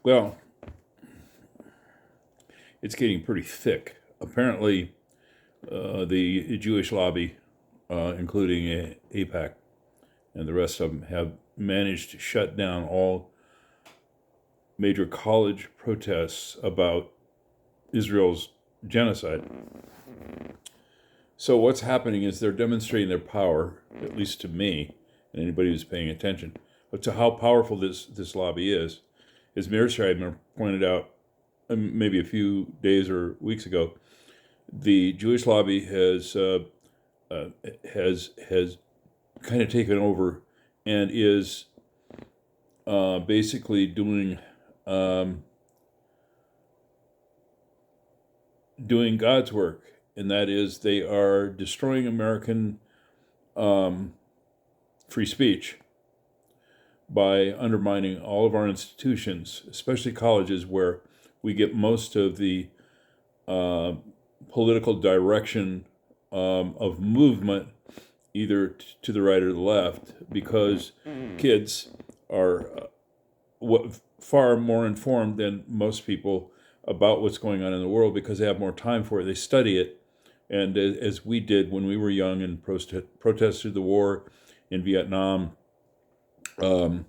Well, it's getting pretty thick. Apparently, the Jewish lobby, including AIPAC and the rest of them, have managed to shut down all major college protests about Israel's genocide. So what's happening is they're demonstrating their power, at least to me and anybody who's paying attention, but to how powerful this lobby is. As Mearsheimer pointed out maybe a few days or weeks ago, the Jewish lobby has kind of taken over and is basically doing God's work, and that is they are destroying American free speech by undermining all of our institutions, especially colleges, where we get most of the political direction of movement, either to the right or the left, because kids are far more informed than most people about what's going on in the world because they have more time for it. They study it, and as we did when we were young and protested the war in Vietnam, when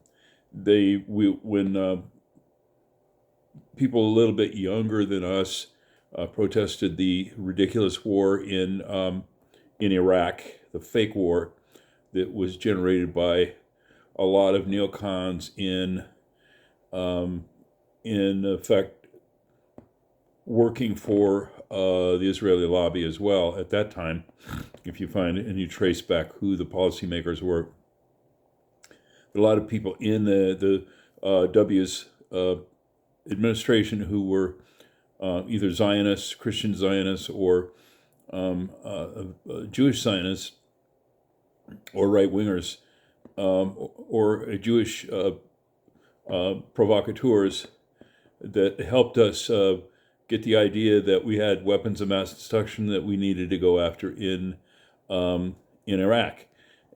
people a little bit younger than us protested the ridiculous war in Iraq, the fake war that was generated by a lot of neocons in effect working for the Israeli lobby as well at that time. If you find it and you trace back who the policymakers were, a lot of people in the W's administration who were either Zionists, Christian Zionists, or Jewish Zionists, or right-wingers, or Jewish provocateurs that helped us get the idea that we had weapons of mass destruction that we needed to go after in Iraq.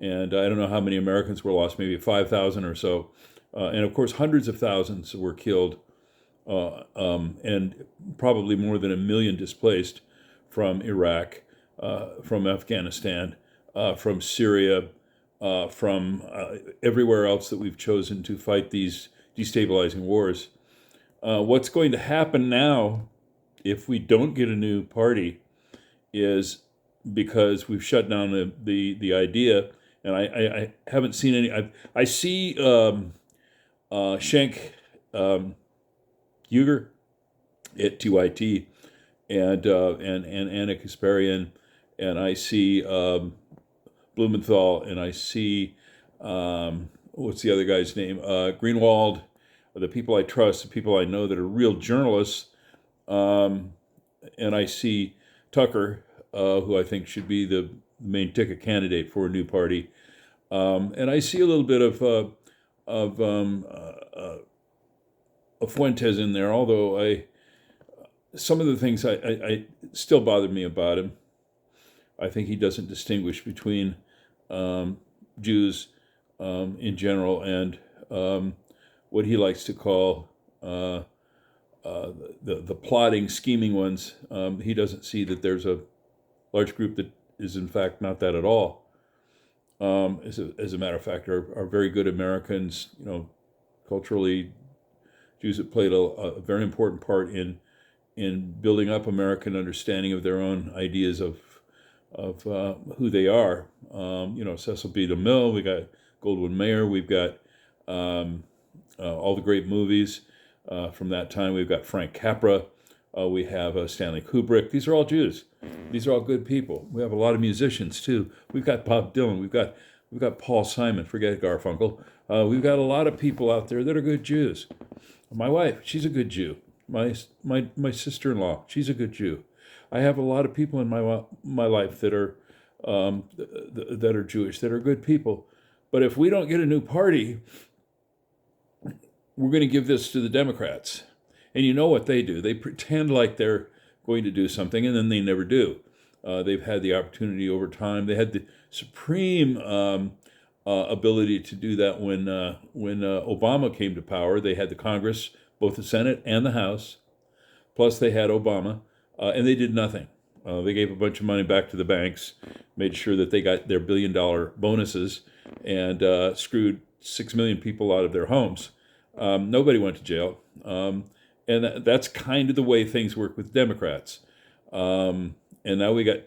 And I don't know how many Americans were lost, maybe 5,000 or so. And of course, hundreds of thousands were killed, and probably more than 1 million displaced from Iraq, from Afghanistan, from Syria, from everywhere else that we've chosen to fight these destabilizing wars. What's going to happen now, if we don't get a new party, is because we've shut down the idea, and I haven't seen any. I see Schenk Uger at TYT, and Anna Kasparian, and I see Blumenthal, and I see what's the other guy's name? Greenwald. The people I trust, the people I know that are real journalists, and I see Tucker, who I think should be the main ticket candidate for a new party, and I see a little bit of Fuentes in there. Although some of the things I still bother me about him. I think he doesn't distinguish between Jews in general and what he likes to call the plotting, scheming ones. He doesn't see that there's a large group that is in fact not that at all. As a matter of fact, are very good Americans, culturally. Jews have played a very important part in building up American understanding of their own ideas of who they are. Cecil B. DeMille, we got Goldwyn Mayer, we've got all the great movies from that time. We've got Frank Capra, we have Stanley Kubrick. These are all Jews. These are all good people. We have a lot of musicians too. We've got Bob Dylan. We've got Paul Simon. Forget Garfunkel. We've got a lot of people out there that are good Jews. My wife, she's a good Jew. My sister-in-law, she's a good Jew. I have a lot of people in my life that are Jewish, that are good people. But if we don't get a new party, we're going to give this to the Democrats. And you know what they do? They pretend like they're going to do something, and then they never do. They've had the opportunity over time. They had the supreme ability to do that when Obama came to power. They had the Congress, both the Senate and the House, plus they had Obama, and they did nothing. They gave a bunch of money back to the banks, made sure that they got their billion-dollar bonuses, and screwed 6 million people out of their homes. Nobody went to jail. And that's kind of the way things work with Democrats. And now we got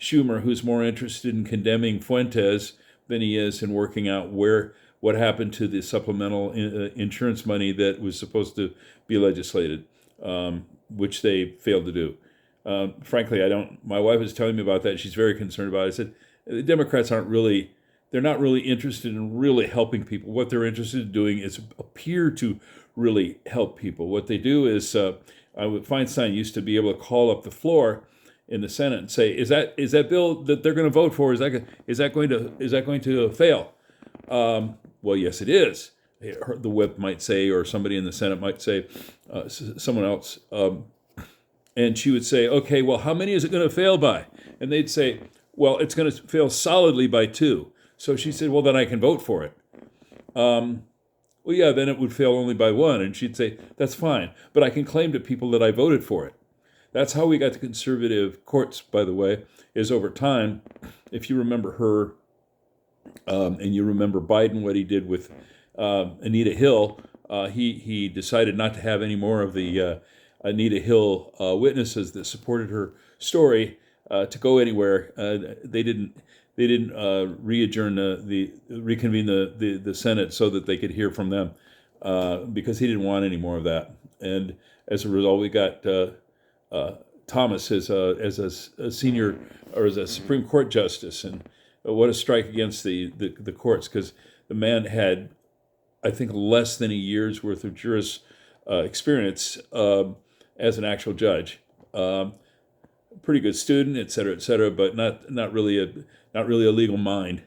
Schumer, who's more interested in condemning Fuentes than he is in working out what happened to the supplemental insurance money that was supposed to be legislated, which they failed to do. Frankly, my wife was telling me about that. She's very concerned about it. I said, the Democrats they're not really interested in really helping people. What they're interested in doing is appear to really help people. What they do is, Feinstein used to be able to call up the floor in the Senate and say, "Is that bill that they're going to vote for? Is that going to fail?" Well, yes, it is. The whip might say, or somebody in the Senate might say, someone else, and she would say, "Okay, well, how many is it going to fail by?" And they'd say, "Well, it's going to fail solidly by 2." So she said, "Well, then I can vote for it." Well, yeah, then it would fail only by 1. And she'd say, "That's fine, but I can claim to people that I voted for it." That's how we got the conservative courts, by the way, is over time. If you remember her, and you remember Biden, what he did with Anita Hill, he decided not to have any more of the Anita Hill witnesses that supported her story to go anywhere. They didn't reconvene the Senate so that they could hear from them, because he didn't want any more of that. And as a result, we got Thomas as a senior, or as a Supreme Court justice, and what a strike against the courts, because the man had, I think, less than a year's worth of experience as an actual judge. Pretty good student, et cetera, but not really a legal mind,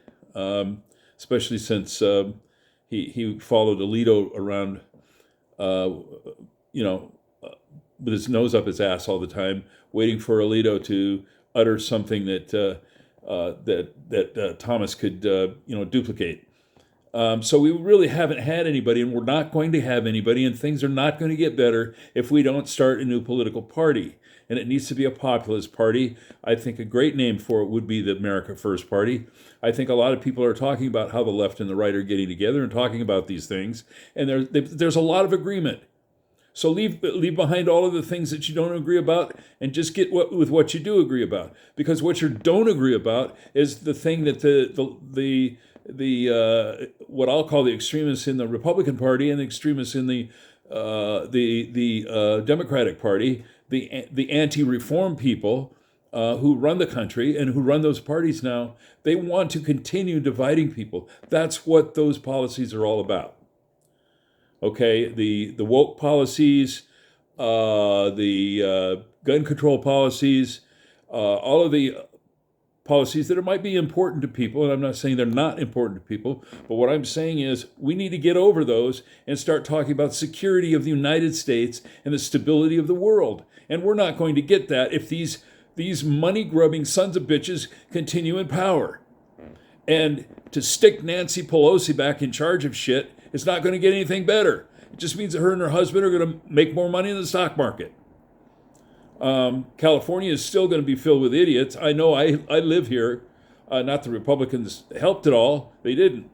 especially since he followed Alito around, with his nose up his ass all the time, waiting for Alito to utter something that Thomas could duplicate. So we really haven't had anybody, and we're not going to have anybody, and things are not going to get better if we don't start a new political party. And it needs to be a populist party. I think a great name for it would be the America First Party. I think a lot of people are talking about how the left and the right are getting together and talking about these things, and there's a lot of agreement. So leave behind all of the things that you don't agree about, and just get with what you do agree about. Because what you don't agree about is the thing that the what I'll call the extremists in the Republican Party and the extremists in the Democratic Party, the anti-reform people who run the country and who run those parties now. They want to continue dividing people. That's what those policies are all about. Okay, the woke policies, the gun control policies, all of the policies that might be important to people, and I'm not saying they're not important to people, but what I'm saying is we need to get over those and start talking about security of the United States and the stability of the world. And we're not going to get that if these money-grubbing sons of bitches continue in power. And to stick Nancy Pelosi back in charge of shit is not going to get anything better. It just means that her and her husband are going to make more money in the stock market. California is still going to be filled with idiots. I know. I live here. Not the Republicans helped at all. They didn't.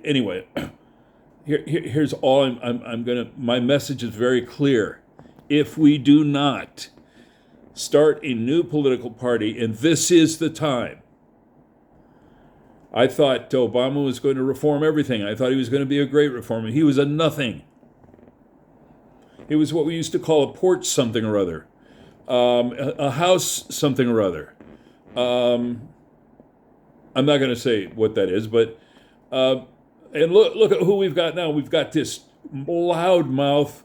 Anyway, here's all I'm gonna. My message is very clear. If we do not start a new political party, and this is the time. I thought Obama was going to reform everything. I thought he was going to be a great reformer. He was a nothing. He was what we used to call a porch something or other, a house something or other. I'm not going to say what that is, but and look at who we've got now. We've got this loudmouth,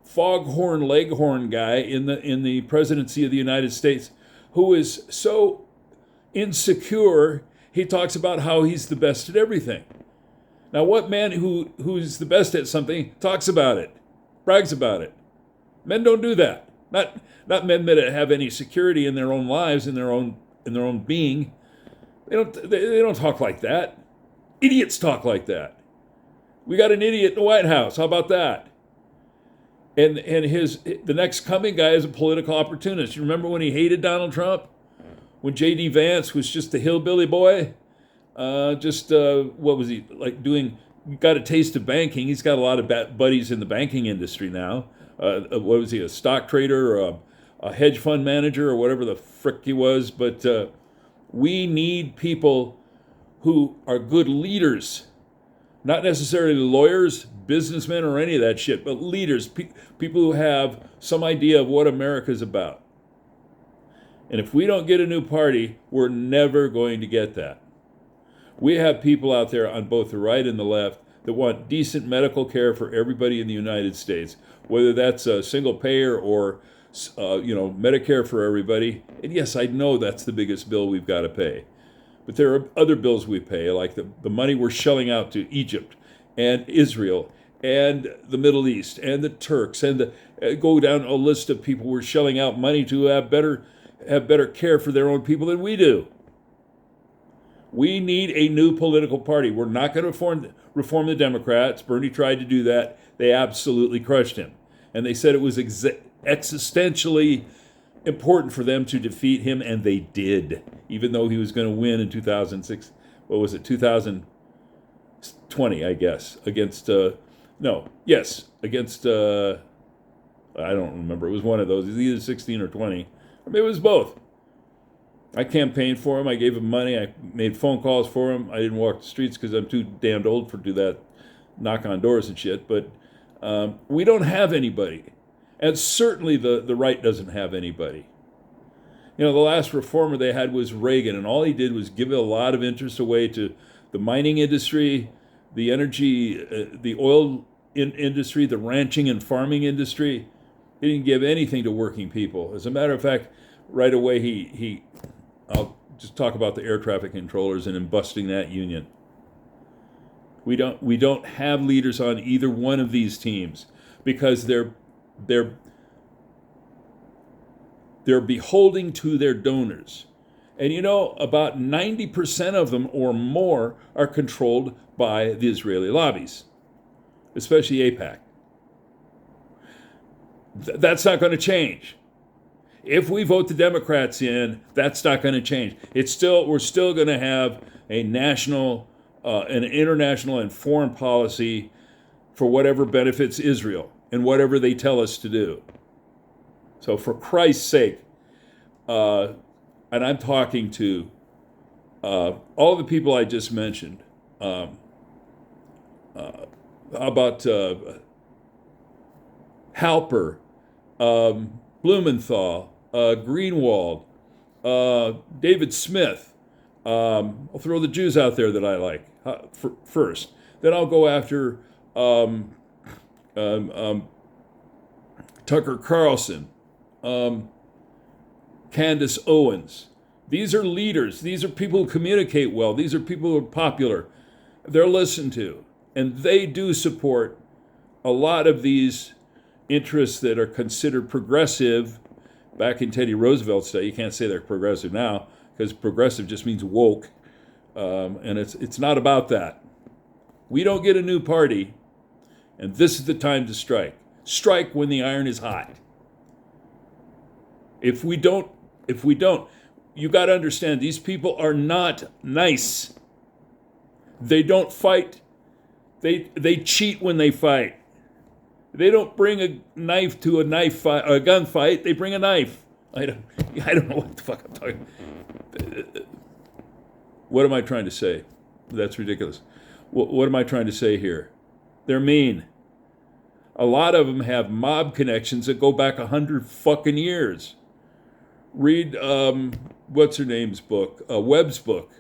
foghorn leghorn guy in the presidency of the United States, who is so insecure. He talks about how he's the best at everything. Now, what man who's the best at something talks about it, brags about it? Men don't do that. Not men that have any security in their own lives, in their own being. They don't talk like that. Idiots talk like that. We got an idiot in the White House. How about that? And the next coming guy is a political opportunist. You remember when he hated Donald Trump? When J.D. Vance was just a hillbilly boy? What was he like doing? Got a taste of banking. He's got a lot of buddies in the banking industry now. What was he, a stock trader or a hedge fund manager or whatever the frick he was? But we need people who are good leaders, not necessarily lawyers, businessmen, or any of that shit, but leaders, people who have some idea of what America's about. And if we don't get a new party, we're never going to get that. We have people out there on both the right and the left that want decent medical care for everybody in the United States, whether that's a single payer or Medicare for everybody. And yes, I know that's the biggest bill we've got to pay. But there are other bills we pay, like the money we're shelling out to Egypt and Israel and the Middle East and the Turks, and go down a list of people we're shelling out money to have better care for their own people than we do. We need a new political party. We're not going to reform the Democrats. Bernie tried to do that. They absolutely crushed him. And they said it was existentially important for them to defeat him, and they did, even though he was going to win in 2006. What was it, 2020, I guess, against, against, I don't remember. It was one of those. It was either 16 or 20. Or maybe it was both. I campaigned for him. I gave him money. I made phone calls for him. I didn't walk the streets because I'm too damned old to do that, knock on doors and shit. But we don't have anybody. And certainly the right doesn't have anybody. The last reformer they had was Reagan, and all he did was give a lot of interest away to the mining industry, the energy, the oil industry, the ranching and farming industry. He didn't give anything to working people. As a matter of fact, right away I'll just talk about the air traffic controllers and him busting that union. We don't have leaders on either one of these teams because they're beholding to their donors. And about 90% of them or more are controlled by the Israeli lobbies, especially AIPAC. That's not going to change. If we vote the Democrats in, that's not going to change. We're still going to have a national, an international and foreign policy for whatever benefits Israel and whatever they tell us to do. So for Christ's sake, and I'm talking to all the people I just mentioned, about Halper, Blumenthal, Greenwald, David Smith. I'll throw the Jews out there that I like first. Then I'll go after Tucker Carlson, Candace Owens. These are leaders. These are people who communicate well. These are people who are popular. They're listened to. And they do support a lot of these interests that are considered progressive. Back in Teddy Roosevelt's day, you can't say they're progressive now because progressive just means woke. And it's not about that. We don't get a new party, and this is the time to strike. Strike when the iron is hot. If we don't, you got to understand, these people are not nice. They don't fight. They cheat when they fight. They don't bring a knife to a gunfight. They bring a knife. I don't know what the fuck I'm talking about. What am I trying to say? That's ridiculous. What am I trying to say here? They're mean. A lot of them have mob connections that go back 100 fucking years. Read what's her name's book, Webb's book,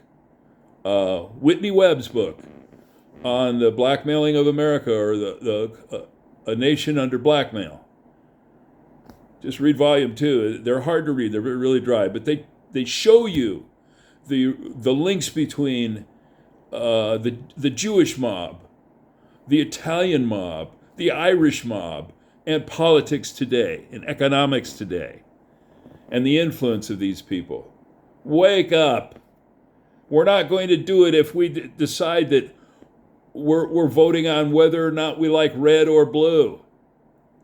Whitney Webb's book on the blackmailing of America, or a nation under blackmail. Just read volume 2. They're hard to read. They're really dry, but they show you the links between the Jewish mob, the Italian mob, the Irish mob, and politics today, and economics today, and the influence of these people. Wake up. We're not going to do it if we decide that we're voting on whether or not we like red or blue,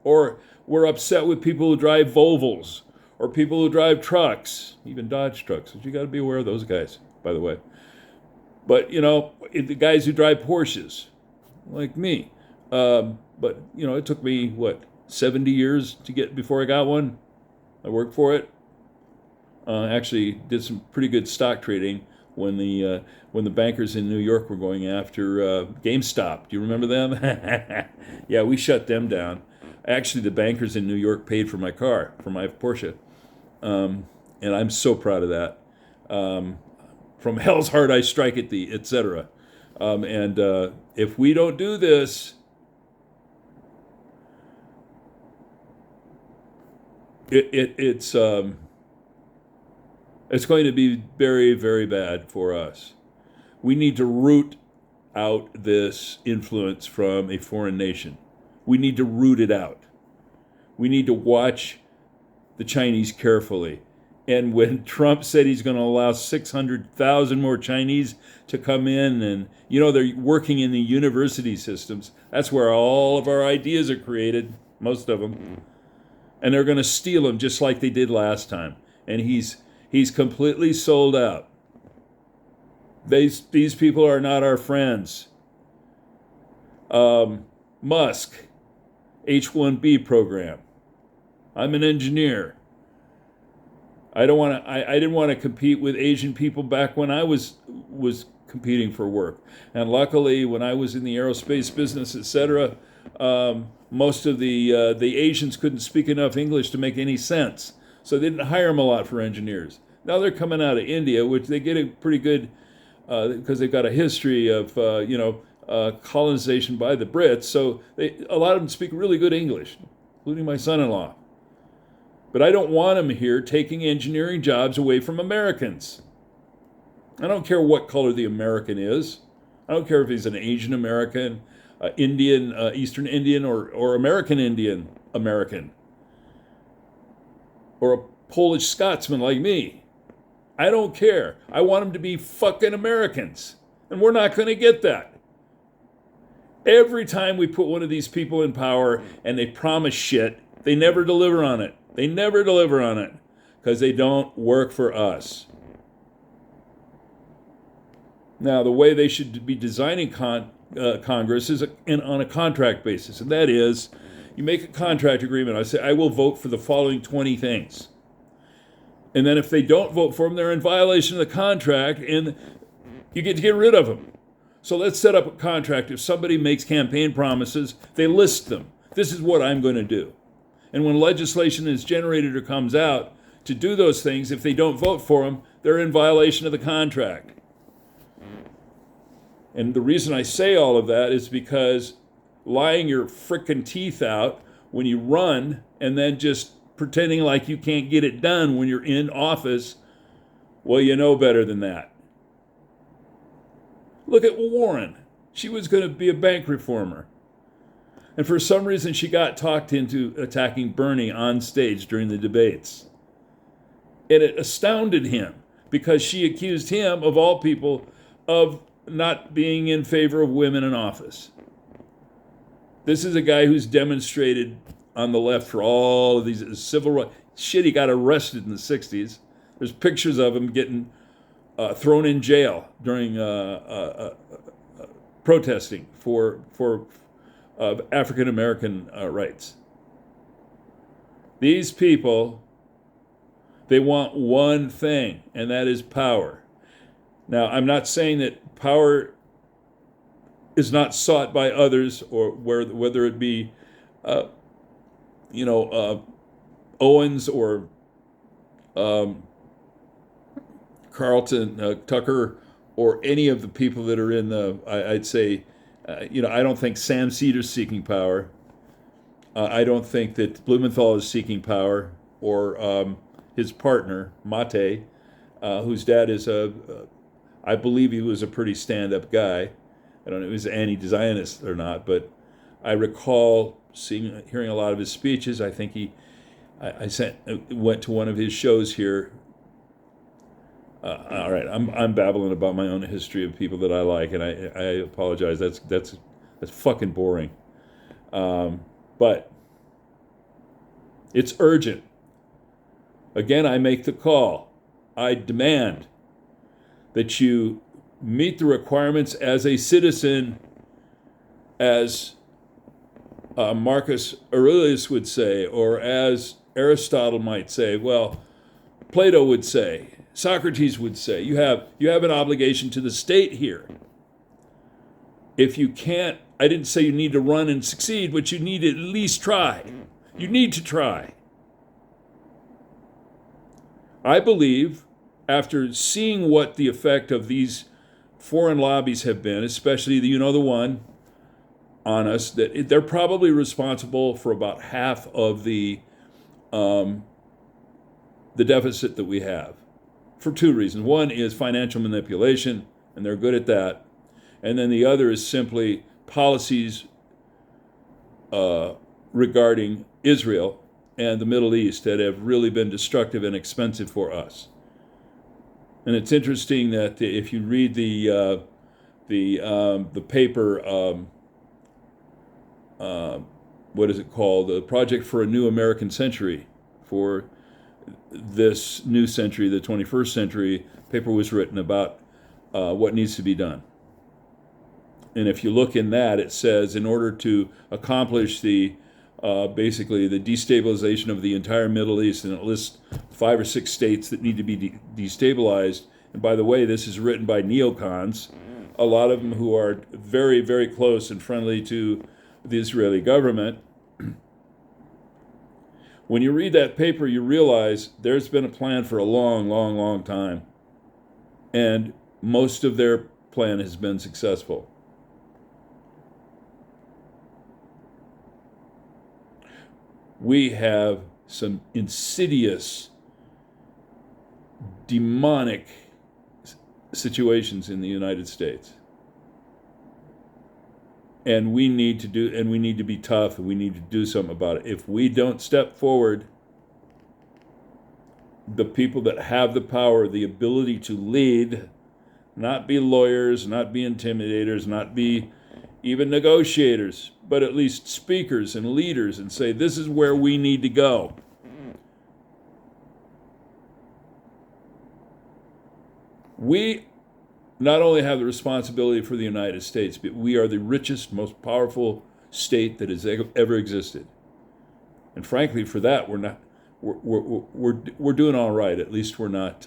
or we're upset with people who drive Volvos, or people who drive trucks, even Dodge trucks. You got to be aware of those guys, by the way. But, the guys who drive Porsches, like me. But, it took me, 70 years to get before I got one. I worked for it. Actually did some pretty good stock trading when the bankers in New York were going after GameStop. Do you remember them? Yeah, we shut them down. Actually, the bankers in New York paid for my car, for my Porsche. And I'm so proud of that. From hell's heart I strike at thee, etc. And if we don't do this, it's going to be very, very bad for us. We need to root out this influence from a foreign nation. We need to root it out. We need to watch the Chinese carefully. And when Trump said he's going to allow 600,000 more Chinese to come in, and they're working in the university systems, that's where all of our ideas are created, most of them. And they're going to steal them just like they did last time. And he's completely sold out. These people are not our friends. Musk, H-1B program. I'm an engineer. I didn't want to compete with Asian people back when I was competing for work. And luckily, when I was in the aerospace business, etc., most of the Asians couldn't speak enough English to make any sense. So they didn't hire them a lot for engineers. Now they're coming out of India, which they get a pretty good, because they've got a history of, colonization by the Brits. So a lot of them speak really good English, including my son-in-law. But I don't want them here taking engineering jobs away from Americans. I don't care what color the American is. I don't care if he's an Asian American, Indian, Eastern Indian, or American Indian American, or a Polish Scotsman like me. I don't care. I want them to be fucking Americans. And we're not going to get that. Every time we put one of these people in power and they promise shit, they never deliver on it. They never deliver on it because they don't work for us. Now, the way they should be designing Congress is on a contract basis, and that is, you make a contract agreement. I say, I will vote for the following 20 things. And then if they don't vote for them, they're in violation of the contract, and you get to get rid of them. So let's set up a contract. If somebody makes campaign promises, they list them. This is what I'm going to do. And when legislation is generated or comes out to do those things, if they don't vote for them, they're in violation of the contract. And the reason I say all of that is because lying your frickin' teeth out when you run and then just pretending like you can't get it done when you're in office, well, you know better than that. Look at Warren. She was going to be a bank reformer. And for some reason, she got talked into attacking Bernie on stage during the debates. And it astounded him because she accused him, of all people, of not being in favor of women in office. This is a guy who's demonstrated on the left for all of these civil rights. Shit, he got arrested in the 60s. There's pictures of him getting thrown in jail during protesting for African American rights. These people, they want one thing, and that is power. Now, I'm not saying that power is not sought by others, or whether it be, Owens or Carlton Tucker, or any of the people that are in the, I'd say, I don't think Sam Cedar's seeking power. I don't think that Blumenthal is seeking power, or his partner, Mate, whose dad is I believe he was a pretty stand-up guy. I don't know if he was anti-Zionist or not, but I recall hearing a lot of his speeches. I think went to one of his shows here All right, I'm babbling about my own history of people that I like, and I apologize. That's fucking boring. But it's urgent. Again, I make the call. I demand that you meet the requirements as a citizen, as Marcus Aurelius would say, or as Aristotle might say. Well, Plato would say, Socrates would say, you have an obligation to the state here. If you can't, I didn't say you need to run and succeed, but you need to at least try. You need to try. I believe, after seeing what the effect of these foreign lobbies have been, especially the one on us, that they're probably responsible for about half of the deficit that we have, for two reasons. One is financial manipulation, and they're good at that. And then the other is simply policies regarding Israel and the Middle East that have really been destructive and expensive for us. And it's interesting that if you read the paper, what is it called? The Project for a New American Century, for this new century, the 21st century. Paper was written about what needs to be done. And if you look in that, it says in order to accomplish basically the destabilization of the entire Middle East, and it lists 5 or 6 states that need to be destabilized. And by the way, this is written by neocons, a lot of them who are very, very close and friendly to the Israeli government. When you read that paper, you realize there's been a plan for a long, long, long time. And most of their plan has been successful. We have some insidious, demonic situations in the United States. And we need to be tough, and we need to do something about it. If we don't step forward, the people that have the power, the ability to lead, not be lawyers, not be intimidators, not be even negotiators, but at least speakers and leaders, and say, this is where we need to go. We not only have the responsibility for the United States, but we are the richest, most powerful state that has ever existed. And frankly, for that, we're doing all right. At least we're not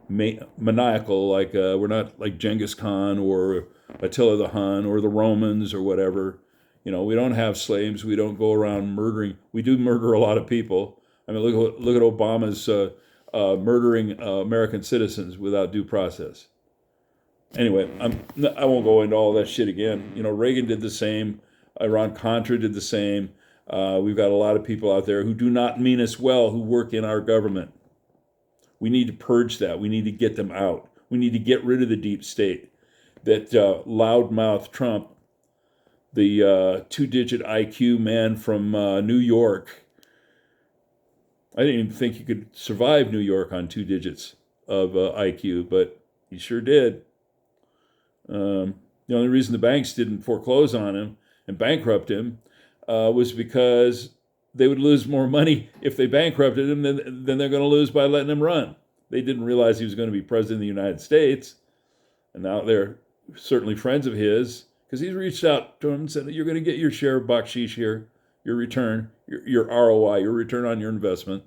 maniacal, like we're not like Genghis Khan or Attila the Hun or the Romans or whatever. We don't have slaves. We don't go around murdering. We do murder a lot of people. I mean, look at Obama's murdering American citizens without due process. Anyway, I won't go into all that shit again. Reagan did the same. Iran-Contra did the same. We've got a lot of people out there who do not mean us well, who work in our government. We need to purge that. We need to get them out. We need to get rid of the deep state. That loudmouth Trump, the 2-digit IQ man from New York. I didn't even think he could survive New York on 2 digits of IQ, but he sure did. The only reason the banks didn't foreclose on him and bankrupt him was because they would lose more money if they bankrupted him than they're going to lose by letting him run. They didn't realize he was going to be president of the United States. And now they're certainly friends of his, because he's reached out to him and said, you're going to get your share of bakshish here, your return, your ROI, your return on your investment.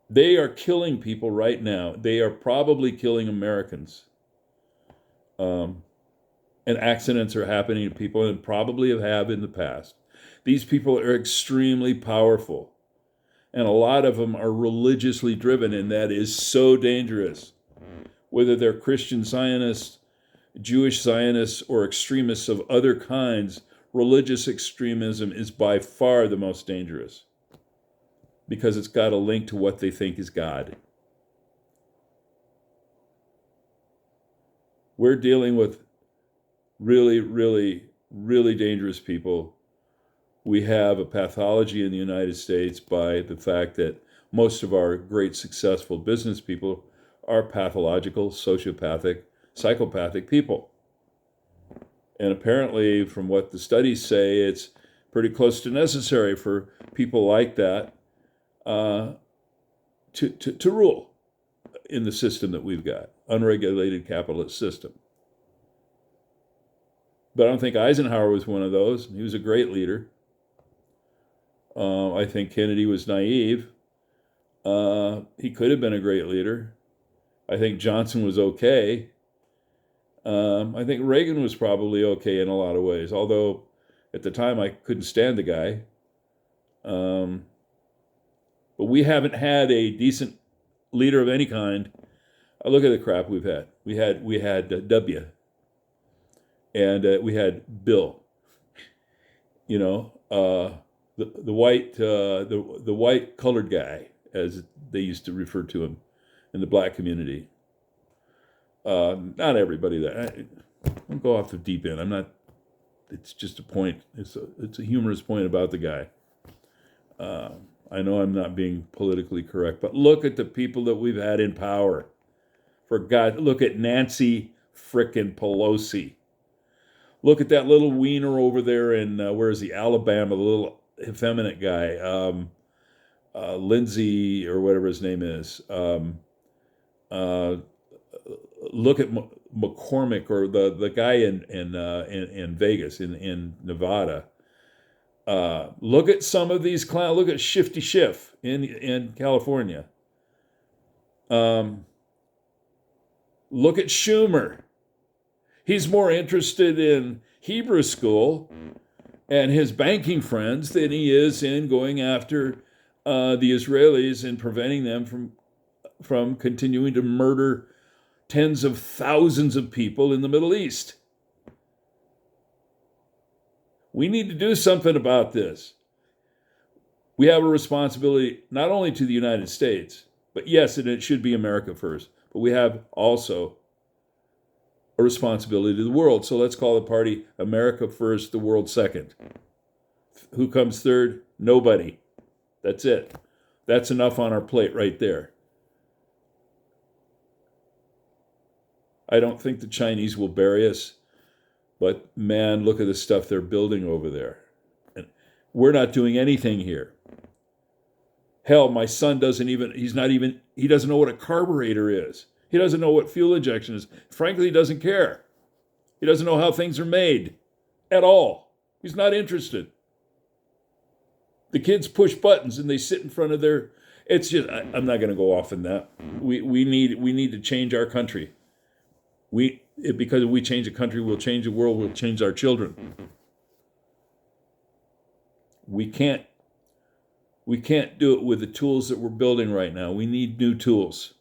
They are killing people right now. They are probably killing Americans. And accidents are happening to people, and probably have in the past. These people are extremely powerful. And a lot of them are religiously driven, and that is so dangerous. Whether they're Christian Zionists, Jewish Zionists, or extremists of other kinds, religious extremism is by far the most dangerous, because it's got a link to what they think is God. We're dealing with really, really, really dangerous people. We have a pathology in the United States by the fact that most of our great successful business people are pathological, sociopathic, psychopathic people. And apparently, from what the studies say, it's pretty close to necessary for people like that to rule in the system that we've got, unregulated capitalist system. But I don't think Eisenhower was one of those. He was a great leader. I think Kennedy was naive. He could have been a great leader. I think Johnson was okay. I think Reagan was probably okay in a lot of ways, although at the time I couldn't stand the guy. But we haven't had a decent leader of any kind. Look at the crap we've had. We had W, and we had Bill. You know, the white colored guy, as they used to refer to him in the black community. Not everybody that. Don't go off the deep end. I'm not. It's just a point. It's a humorous point about the guy. I know I'm not being politically correct, but look at the people that we've had in power. For God, look at Nancy frickin' Pelosi. Look at that little wiener over there in where is he? Alabama, the little effeminate guy, Lindsay or whatever his name is. Look at McCormick or the guy in Vegas, in Nevada. Look at some of these clowns. Look at Shifty Schiff in California. Look at Schumer. He's more interested in Hebrew school and his banking friends than he is in going after the Israelis and preventing them from continuing to murder tens of thousands of people in the Middle East. We need to do something about this. We have a responsibility not only to the United States, but yes, and it should be America first, but we have also a responsibility to the world. So let's call the party America first, the world second. Who comes third? Nobody. That's it. That's enough on our plate right there. I don't think the Chinese will bury us, but man, look at the stuff they're building over there. And we're not doing anything here. Hell, my son he doesn't know what a carburetor is. He doesn't know what fuel injection is. Frankly, he doesn't care. He doesn't know how things are made at all. He's not interested. The kids push buttons and they sit in front of their, it's just, I'm not going to go off on that. We need to change our country. Because if we change the country, we'll change the world, we'll change our children. We can't do it with the tools that we're building right now. We need new tools.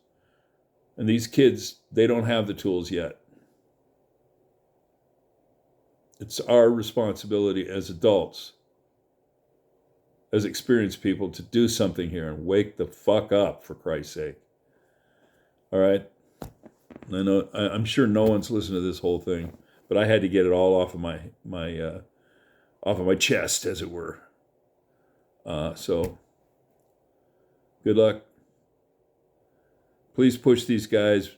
And these kids, they don't have the tools yet. It's our responsibility as adults, as experienced people, to do something here and wake the fuck up, for Christ's sake. All right? I know, I'm sure no one's listened to this whole thing, but I had to get it all off of my chest, as it were. So, good luck. Please push these guys.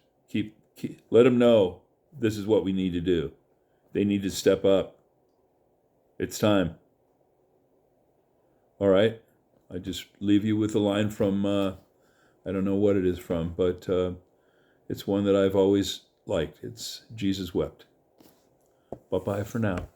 Let them know this is what we need to do. They need to step up. It's time. All right. I just leave you with a line from, I don't know what it is from, but it's one that I've always liked. It's Jesus wept. Bye-bye for now.